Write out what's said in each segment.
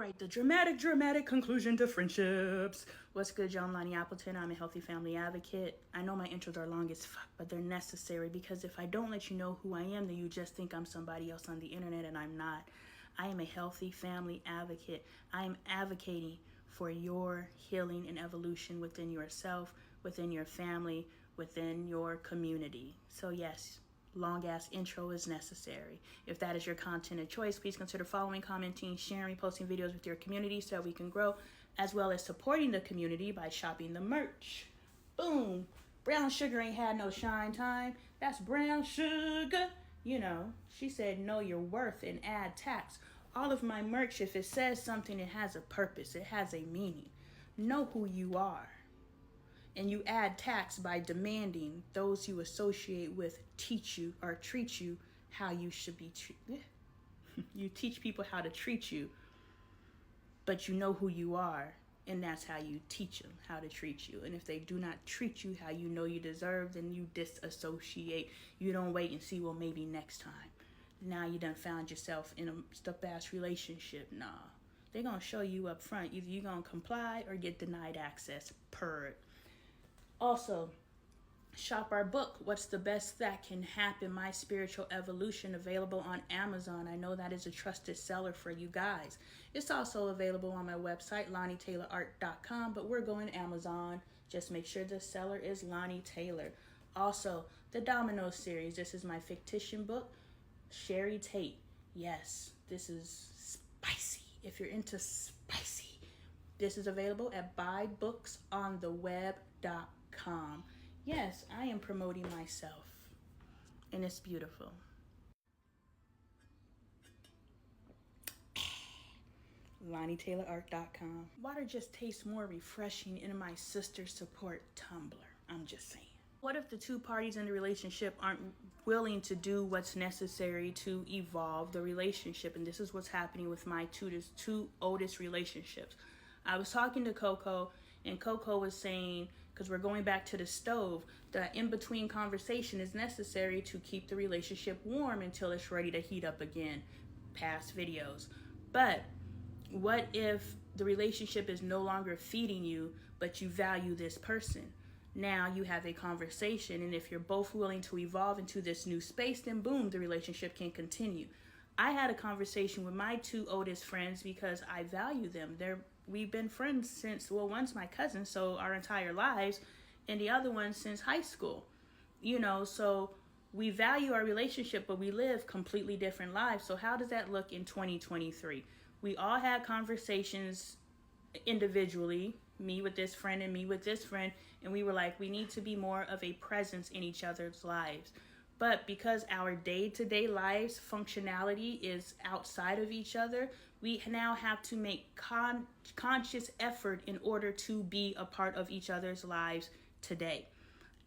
right, the dramatic conclusion to friendships. What's good, y'all? I'm LoneeAppleton. I'm a healthy family advocate. I know my intros are long as fuck, but they're necessary because if I don't let you know who I am, then you just think I'm somebody else on the internet, and I'm not. I am a healthy family advocate. I am advocating for your healing and evolution within yourself, within your family, within your community. So yes, long ass intro is necessary. If that is your content of choice, please consider following, commenting, sharing, posting videos with your community so that we can grow, as well as supporting the community by shopping the merch. Boom. Brown sugar ain't had no shine time. That's brown sugar. You know, she said know your worth and add tax. All of my merch, if it says something, it has a purpose. It has a meaning. Know who you are. And you add tax by demanding those you associate with teach you or treat you how you should be treated. You teach people how to treat you, but you know who you are, and that's how you teach them how to treat you. And if they do not treat you how you know you deserve, then you disassociate. You don't wait and see, well, maybe next time. Now you done found yourself in a stuck-ass relationship. Nah, they're going to show you up front. Either you're going to comply or get denied access. Per. Also, shop our book, What's the Best That Can Happen? My Spiritual Evolution, available on Amazon. I know that is a trusted seller for you guys. It's also available on my website, LoneeTaylorArt.com, but we're going Amazon. Just make sure the seller is Lonnie Taylor. Also, the Domino series. This is my fictitious book, Sherry Tate. Yes, this is spicy. If you're into spicy, this is available at buybooksontheweb.com. Yes, I am promoting myself, and it's beautiful. LoneeTaylorArt.com. Water just tastes more refreshing in my sister support tumbler. I'm just saying. What if the two parties in the relationship aren't willing to do what's necessary to evolve the relationship? And this is what's happening with my two oldest relationships. I was talking to Coco, and Coco was saying, because we're going back to the stove, the in-between conversation is necessary to keep the relationship warm until it's ready to heat up again. Past videos. But what if the relationship is no longer feeding you, but you value this person? Now you have a conversation, and if you're both willing to evolve into this new space, then boom, the relationship can continue. I had a conversation with my two oldest friends because I value them. We've been friends since, well, one's my cousin, so our entire lives, and the other one since high school. You know, so we value our relationship, but we live completely different lives. So how does that look in 2023? We all had conversations individually, me with this friend and me with this friend, and we were like, we need to be more of a presence in each other's lives. But because our day-to-day lives functionality is outside of each other, we now have to make conscious effort in order to be a part of each other's lives today.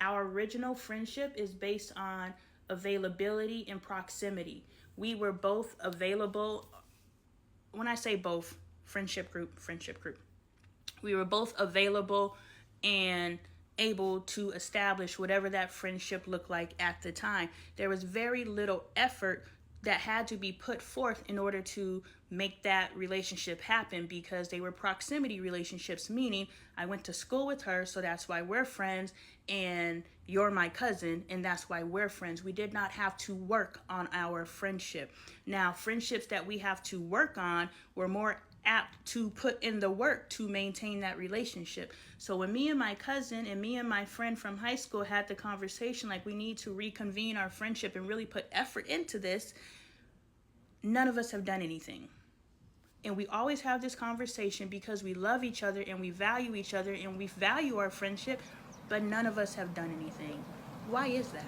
Our original friendship is based on availability and proximity. We were both available. When I say both, friendship group. We were both available and able to establish whatever that friendship looked like at the time. There was very little effort that had to be put forth in order to make that relationship happen because they were proximity relationships, meaning I went to school with her, so that's why we're friends, and you're my cousin, and that's why we're friends. We did not have to work on our friendship. Now, friendships that we have to work on were more apt to put in the work to maintain that relationship. So when me and my cousin and me and my friend from high school had the conversation like we need to reconvene our friendship and really put effort into this, none of us have done anything. And we always have this conversation because we love each other and we value each other and we value our friendship, but none of us have done anything. Why is that?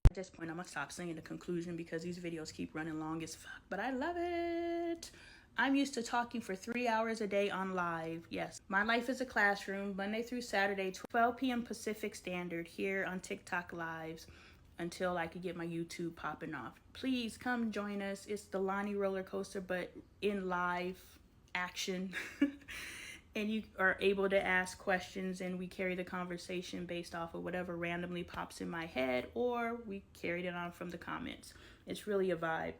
At this point, I'm gonna stop saying the conclusion because these videos keep running long as fuck, but I love it. I'm used to talking for 3 hours a day on live. Yes, my life is a classroom, Monday through Saturday, 12 p.m. Pacific Standard, here on TikTok Lives until I could get my YouTube popping off. Please come join us. It's the Lonnie roller coaster, but in live action. And you are able to ask questions, and we carry the conversation based off of whatever randomly pops in my head, or we carried it on from the comments. It's really a vibe.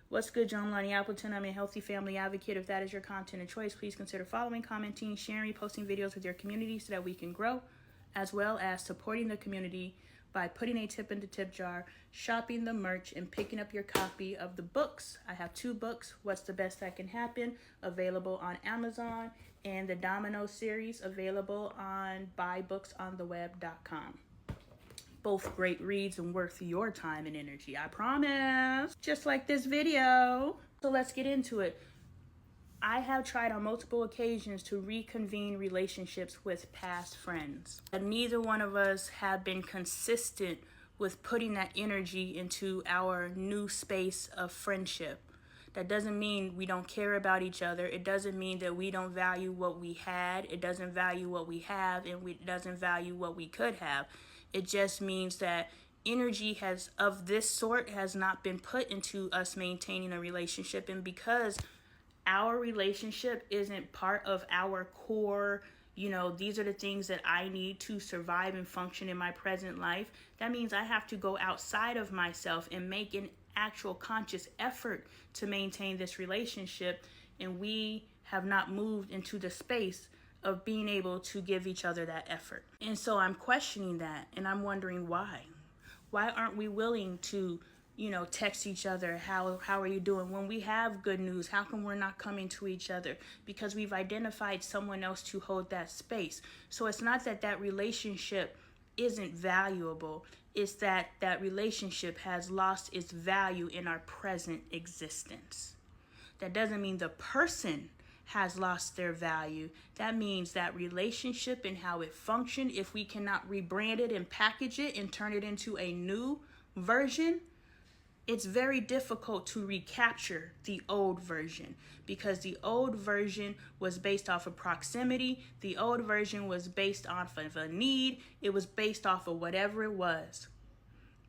What's good, John? LoneeAppleton. I'm a healthy family advocate. If that is your content of choice, please consider following, commenting, sharing, posting videos with your community so that we can grow, as well as supporting the community by putting a tip in the tip jar, shopping the merch, and picking up your copy of the books. I have 2 books, What's the Best That Can Happen, available on Amazon, and the Domino series available on buybooksontheweb.com. Both great reads and worth your time and energy, I promise. Just like this video. So let's get into it. I have tried on multiple occasions to reconvene relationships with past friends. And neither one of us have been consistent with putting that energy into our new space of friendship. That doesn't mean we don't care about each other. It doesn't mean that we don't value what we had. It doesn't value what we have, and it doesn't value what we could have. It just means that energy of this sort has not been put into us maintaining a relationship. And because our relationship isn't part of our core, these are the things that I need to survive and function in my present life, that means I have to go outside of myself and make an actual conscious effort to maintain this relationship. And we have not moved into the space of being able to give each other that effort. And so I'm questioning that, and I'm wondering why. Why aren't we willing to, text each other, how are you doing? When we have good news, how come we're not coming to each other? Because we've identified someone else to hold that space. So it's not that that relationship isn't valuable, it's that that relationship has lost its value in our present existence. That doesn't mean the person has lost their value. That means that relationship and how it functioned, if we cannot rebrand it and package it and turn it into a new version, it's very difficult to recapture the old version, because the old version was based off of proximity. The old version was based off of a need. It was based off of whatever it was.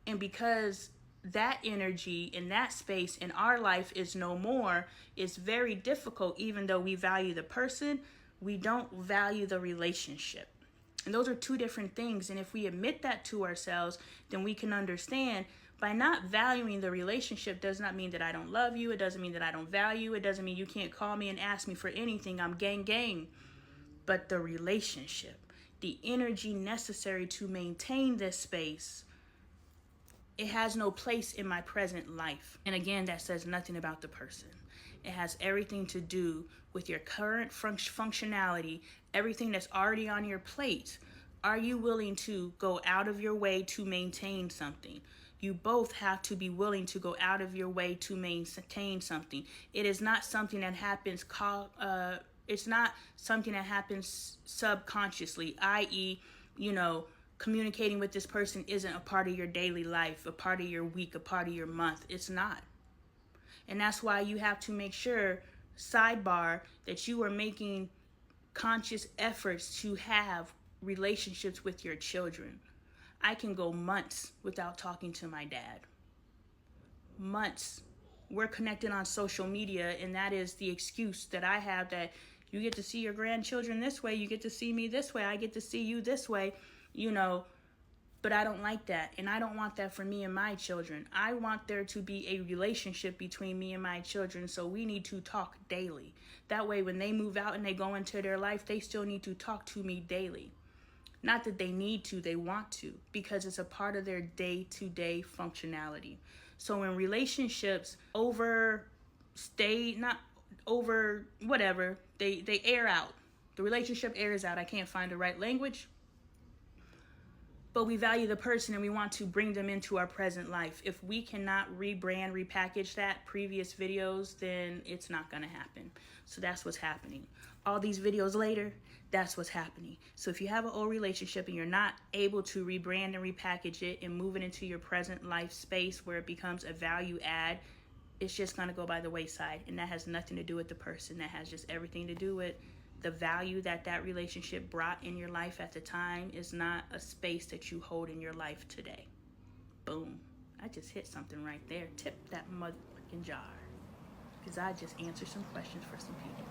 And because that energy in that space in our life is no more, it's very difficult. Even though we value the person, we don't value the relationship. And those are 2 different things. And if we admit that to ourselves, then we can understand by not valuing the relationship does not mean that I don't love you. It doesn't mean that I don't value. It doesn't mean you can't call me and ask me for anything. I'm gang. But the relationship, the energy necessary to maintain this space, it has no place in my present life. And again, that says nothing about the person. It has everything to do with your current functionality, everything that's already on your plate. Are you willing to go out of your way to maintain something? You both have to be willing to go out of your way to maintain something. It is not something that happens it's not something that happens subconsciously, i.e., communicating with this person isn't a part of your daily life, a part of your week, a part of your month. It's not. And that's why you have to make sure, sidebar, that you are making conscious efforts to have relationships with your children. I can go months without talking to my dad. Months. We're connected on social media, and that is the excuse that I have, that you get to see your grandchildren this way, you get to see me this way, I get to see you this way, but I don't like that. And I don't want that for me and my children. I want there to be a relationship between me and my children, so we need to talk daily. That way, when they move out and they go into their life, they still need to talk to me daily. Not that they need to, they want to, because it's a part of their day-to-day functionality. So when relationships they air out. The relationship airs out. I can't find the right language. But we value the person and we want to bring them into our present life. If we cannot repackage that previous videos, then it's not going to happen. So that's what's happening. All these videos later, that's what's happening. So if you have an old relationship and you're not able to rebrand and repackage it and move it into your present life space where it becomes a value add, it's just going to go by the wayside. And that has nothing to do with the person. That has just everything to do with the value that that relationship brought in your life at the time is not a space that you hold in your life today. Boom. I just hit something right there. Tip that motherfucking jar. Because I just answered some questions for some people.